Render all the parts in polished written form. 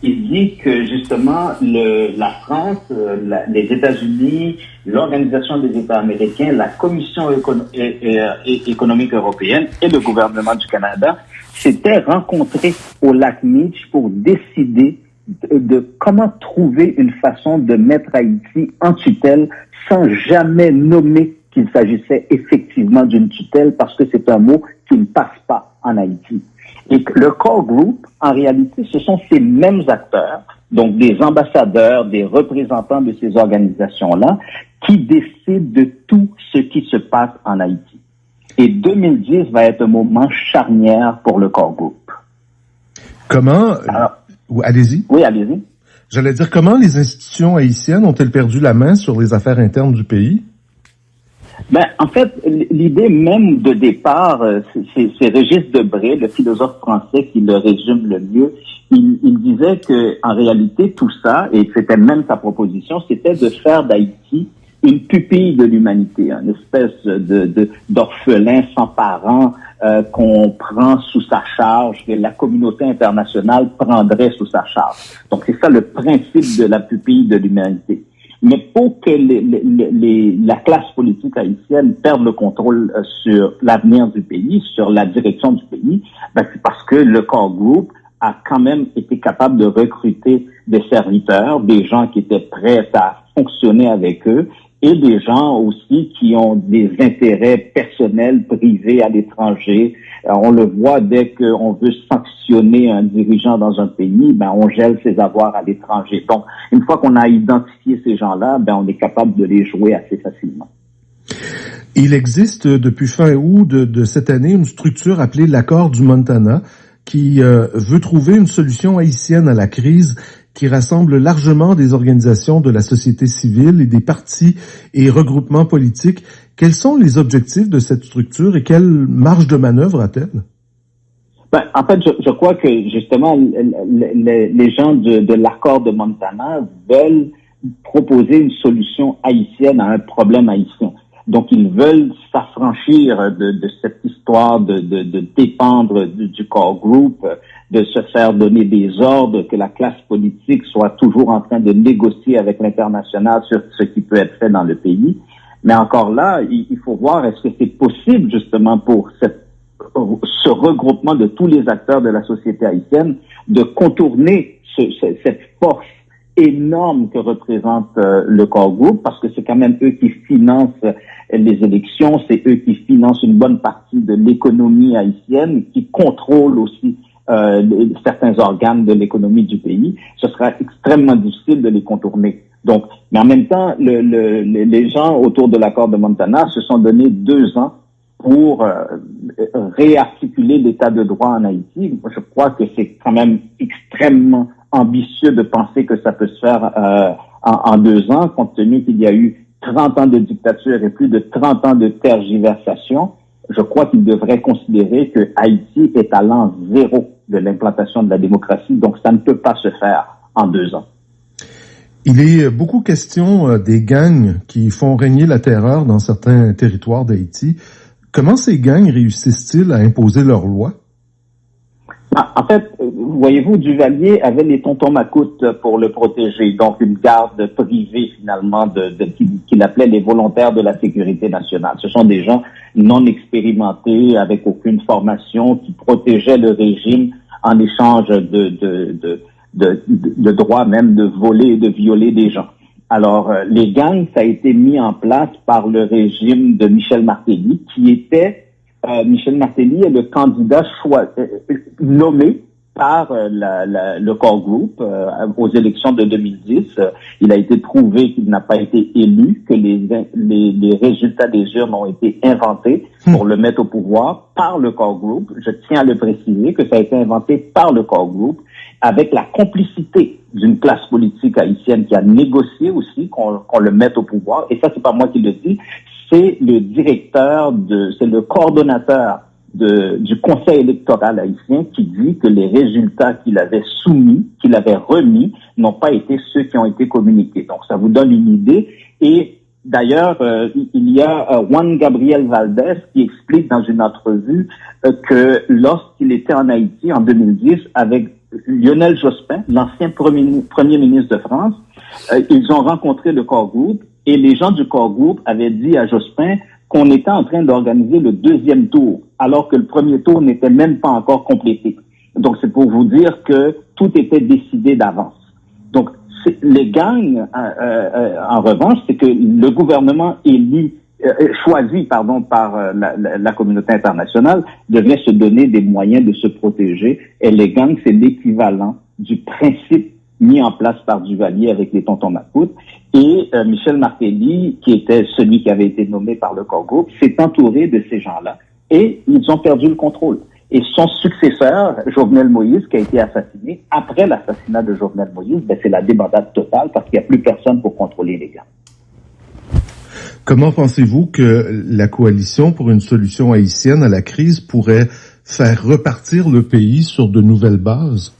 il dit que justement la France, les États-Unis, l'Organisation des États américains, la Commission économique européenne et le gouvernement du Canada s'étaient rencontrés au lac Meech pour décider de comment trouver une façon de mettre Haïti en tutelle sans jamais nommer qu'il s'agissait effectivement d'une tutelle, parce que c'est un mot qui ne passe pas en Haïti. Et le core group, en réalité, ce sont ces mêmes acteurs, donc des ambassadeurs, des représentants de ces organisations-là, qui décident de tout ce qui se passe en Haïti. Et 2010 va être un moment charnière pour le core group. Comment... Alors, allez-y. Oui, allez-y. J'allais dire, comment les institutions haïtiennes ont-elles perdu la main sur les affaires internes du pays? En fait, l'idée même de départ, c'est Régis Debray, le philosophe français, qui le résume le mieux. Il disait que, en réalité, tout ça, et c'était même sa proposition, c'était de faire d'Haïti une pupille de l'humanité, une espèce d'orphelin sans parents qu'on prend sous sa charge, que la communauté internationale prendrait sous sa charge. Donc, c'est ça le principe de la pupille de l'humanité. Mais pour que la classe politique haïtienne perde le contrôle sur l'avenir du pays, sur la direction du pays, c'est parce que le core group a quand même été capable de recruter des serviteurs, des gens qui étaient prêts à fonctionner avec eux, et des gens aussi qui ont des intérêts personnels, privés à l'étranger. On le voit dès qu'on veut sanctionner un dirigeant dans un pays, on gèle ses avoirs à l'étranger. Donc, une fois qu'on a identifié ces gens-là, on est capable de les jouer assez facilement. Il existe depuis fin août de cette année une structure appelée l'Accord du Montana qui veut trouver une solution haïtienne à la crise qui rassemble largement des organisations de la société civile et des partis et regroupements politiques. Quels sont les objectifs de cette structure et quelle marge de manœuvre a-t-elle? En fait, je crois que justement les gens de l'accord de Montana veulent proposer une solution haïtienne à un problème haïtien. Donc, ils veulent s'affranchir de cette histoire de dépendre du core group, de se faire donner des ordres, que la classe politique soit toujours en train de négocier avec l'international sur ce qui peut être fait dans le pays. Mais encore là, il faut voir est-ce que c'est possible justement pour ce regroupement de tous les acteurs de la société haïtienne de contourner cette force énorme que représente le core group, parce que c'est quand même eux qui financent les élections, c'est eux qui financent une bonne partie de l'économie haïtienne, qui contrôlent aussi certains organes de l'économie du pays. Ce sera extrêmement difficile de les contourner. Donc, mais en même temps, les gens autour de l'accord de Montana se sont donné 2 ans pour réarticuler l'état de droit en Haïti. Je crois que c'est quand même extrêmement ambitieux de penser que ça peut se faire en 2 ans, compte tenu qu'il y a eu 30 ans de dictature et plus de 30 ans de tergiversation. Je crois qu'il devrait considérer que Haïti est à l'an 0 de l'implantation de la démocratie, donc ça ne peut pas se faire en 2 ans. Il est beaucoup question des gangs qui font régner la terreur dans certains territoires d'Haïti. Comment ces gangs réussissent-ils à imposer leurs lois? En fait, voyez-vous, Duvalier avait les tontons macoutes pour le protéger, donc une garde privée finalement qu'il appelait les volontaires de la sécurité nationale. Ce sont des gens non expérimentés, avec aucune formation, qui protégeaient le régime en échange de droits même de voler et de violer des gens. Alors, les gangs, ça a été mis en place par le régime de Michel Martelly, qui était Michel Martelly est le candidat nommé par le core group aux élections de 2010. Il a été prouvé qu'il n'a pas été élu, que les résultats des urnes ont été inventés pour le mettre au pouvoir par le core group. Je tiens à le préciser que ça a été inventé par le core group avec la complicité d'une classe politique haïtienne qui a négocié aussi qu'on le mette au pouvoir. Et ça, c'est pas moi qui le dis, c'est c'est le coordonnateur du Conseil électoral haïtien qui dit que les résultats qu'il avait remis, n'ont pas été ceux qui ont été communiqués. Donc, ça vous donne une idée. Et d'ailleurs, il y a Juan Gabriel Valdez qui explique dans une entrevue que lorsqu'il était en Haïti en 2010 avec Lionel Jospin, l'ancien premier ministre de France. Ils ont rencontré le Core Group et les gens du Core Group avaient dit à Jospin qu'on était en train d'organiser le deuxième tour, alors que le premier tour n'était même pas encore complété. Donc, c'est pour vous dire que tout était décidé d'avance. Donc, les gangs, en revanche, c'est que le gouvernement choisi par la communauté internationale devait se donner des moyens de se protéger. Et les gangs, c'est l'équivalent du principe mis en place par Duvalier avec les tontons Macoutes. Et Michel Martelly, qui était celui qui avait été nommé par le Core Group, s'est entouré de ces gens-là. Et ils ont perdu le contrôle. Et son successeur, Jovenel Moïse, qui a été assassiné, après l'assassinat de Jovenel Moïse, c'est la débandade totale parce qu'il n'y a plus personne pour contrôler les gangs. Comment pensez-vous que la coalition pour une solution haïtienne à la crise pourrait faire repartir le pays sur de nouvelles bases?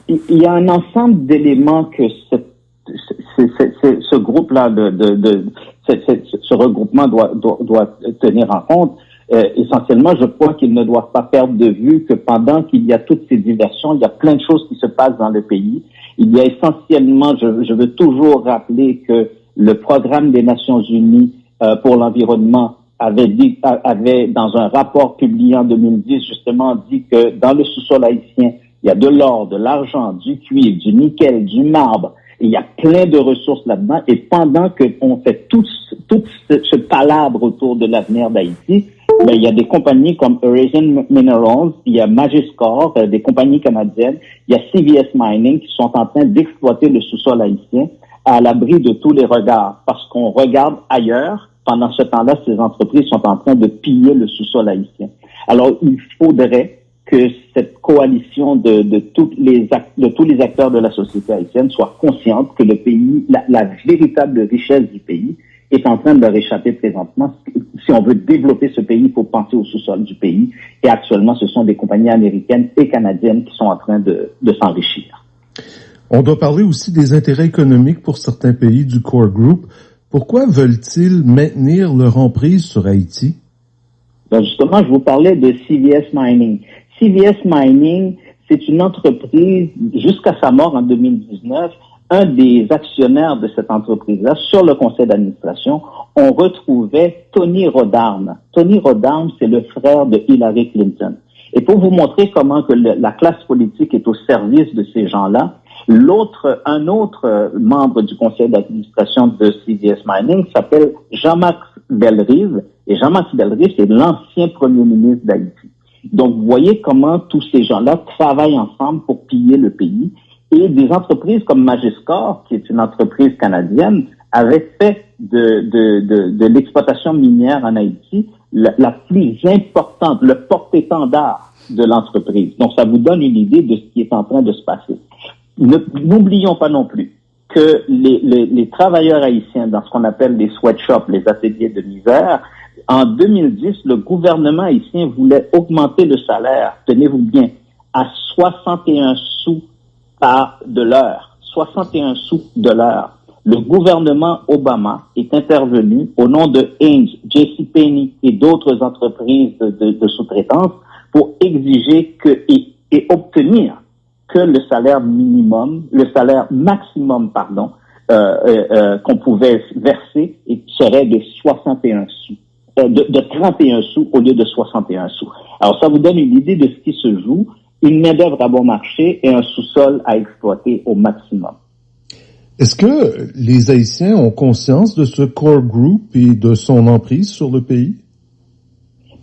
Il y a un ensemble d'éléments que ce groupe-là, ce regroupement doit tenir en compte. Essentiellement, je crois qu'ils ne doivent pas perdre de vue que pendant qu'il y a toutes ces diversions, il y a plein de choses qui se passent dans le pays. Il y a essentiellement, je veux toujours rappeler que le programme des Nations Unies pour l'environnement avait dans un rapport publié en 2010 justement dit que dans le sous-sol haïtien, il y a de l'or, de l'argent, du cuivre, du nickel, du marbre. Il y a plein de ressources là-dedans. Et pendant qu'on fait tout ce palabre autour de l'avenir d'Haïti, il y a des compagnies comme Eurasian Minerals, il y a Magiscor, des compagnies canadiennes, il y a CVS Mining qui sont en train d'exploiter le sous-sol haïtien à l'abri de tous les regards. Parce qu'on regarde ailleurs, pendant ce temps-là, ces entreprises sont en train de piller le sous-sol haïtien. Alors, il faudrait que cette coalition de tous les acteurs de la société haïtienne soit consciente que le pays, la véritable richesse du pays est en train de leur échapper présentement. Si on veut développer ce pays, il faut penser au sous-sol du pays. Et actuellement, ce sont des compagnies américaines et canadiennes qui sont en train de s'enrichir. On doit parler aussi des intérêts économiques pour certains pays du Core Group. Pourquoi veulent-ils maintenir leur emprise sur Haïti? Justement, je vous parlais de CVS Mining. CVS Mining, c'est une entreprise, jusqu'à sa mort en 2019, un des actionnaires de cette entreprise-là, sur le conseil d'administration, on retrouvait Tony Rodarm. Tony Rodarm, c'est le frère de Hillary Clinton. Et pour vous montrer comment que la classe politique est au service de ces gens-là, un autre membre du conseil d'administration de CVS Mining s'appelle Jean-Max Bellerive. Et Jean-Max Bellerive, c'est l'ancien premier ministre d'Haïti. Donc, vous voyez comment tous ces gens-là travaillent ensemble pour piller le pays. Et des entreprises comme Magiscor, qui est une entreprise canadienne, avaient fait de l'exploitation minière en Haïti la plus importante, le porte-étendard de l'entreprise. Donc, ça vous donne une idée de ce qui est en train de se passer. N'oublions pas non plus que les travailleurs haïtiens dans ce qu'on appelle les sweatshops, les ateliers de misère, en 2010, le gouvernement haïtien voulait augmenter le salaire, tenez-vous bien, à 61 sous de l'heure. 61 sous de l'heure. Le gouvernement Obama est intervenu au nom de Hanes, JCPenney et d'autres entreprises de sous-traitance pour exiger et obtenir que le salaire maximum, qu'on pouvait verser serait de 61 sous. De 31 sous au lieu de 61 sous. Alors, ça vous donne une idée de ce qui se joue, une main-d'œuvre à bon marché et un sous-sol à exploiter au maximum. Est-ce que les Haïtiens ont conscience de ce Core Group et de son emprise sur le pays?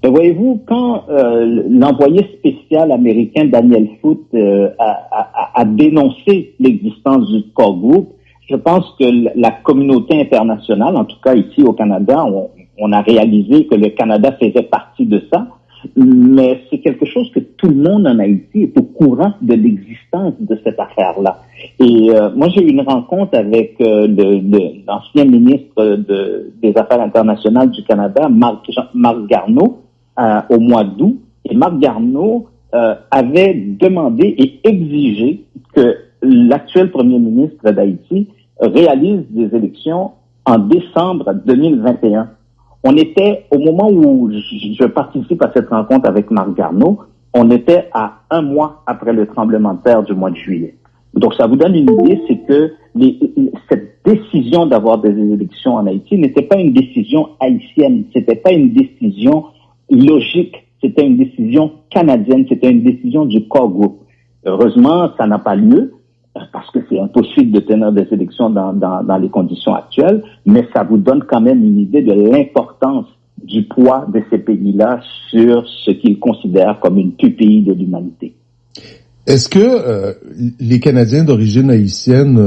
Voyez-vous, quand l'envoyé spécial américain Daniel Foote a dénoncé l'existence du Core Group, je pense que la communauté internationale, en tout cas ici au Canada, on a réalisé que le Canada faisait partie de ça, mais c'est quelque chose que tout le monde en Haïti est au courant de l'existence de cette affaire-là. Et moi, j'ai eu une rencontre avec l'ancien ministre des Affaires internationales du Canada, Marc Garneau, au mois d'août. Et Marc Garneau avait demandé et exigé que l'actuel premier ministre d'Haïti réalise des élections en décembre 2021. On était, au moment où je participe à cette rencontre avec Marc Garneau, On était à 1 mois après le tremblement de terre du mois de juillet. Donc, ça vous donne une idée, c'est que cette décision d'avoir des élections en Haïti n'était pas une décision haïtienne, c'était pas une décision logique, c'était une décision canadienne, c'était une décision du core group. Heureusement, ça n'a pas lieu, parce que c'est impossible de tenir des élections dans les conditions actuelles, mais ça vous donne quand même une idée de l'importance du poids de ces pays-là sur ce qu'ils considèrent comme une pupille de l'humanité. Est-ce que les Canadiens d'origine haïtienne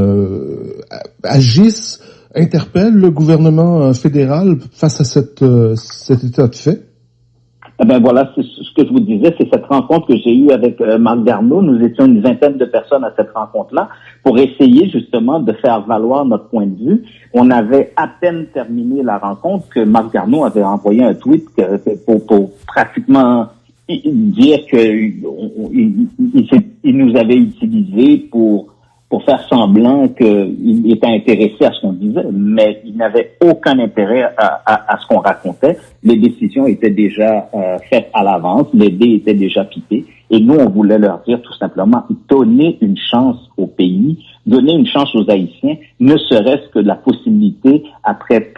agissent, interpellent le gouvernement fédéral face à cet état de fait? Eh ben voilà, c'est ce que je vous disais, c'est cette rencontre que j'ai eue avec Marc Garneau. Nous étions une vingtaine de personnes à cette rencontre-là pour essayer justement de faire valoir notre point de vue. On avait à peine terminé la rencontre que Marc Garneau avait envoyé un tweet pour pratiquement dire qu'il nous avait utilisé pour faire semblant qu'il était intéressé à ce qu'on disait, mais il n'avait aucun intérêt à ce qu'on racontait. Les décisions étaient déjà faites à l'avance, les dés étaient déjà pipés, et nous, on voulait leur dire tout simplement, donner une chance au pays, donner une chance aux Haïtiens, ne serait-ce que la possibilité, après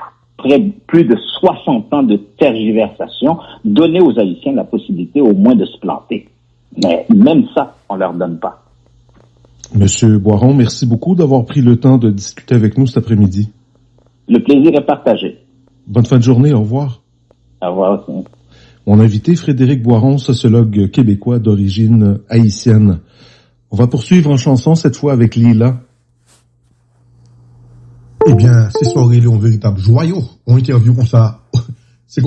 plus de 60 ans de tergiversation, donner aux Haïtiens la possibilité au moins de se planter. Mais même ça, on leur donne pas. Monsieur Boiron, merci beaucoup d'avoir pris le temps de discuter avec nous cet après-midi. Le plaisir est partagé. Bonne fin de journée, au revoir. Au revoir aussi. Mon invité, Frédéric Boiron, sociologue québécois d'origine haïtienne. On va poursuivre en chanson, cette fois avec Lila. Eh bien, ces soirées-là, un véritable joyau. On interview comme ça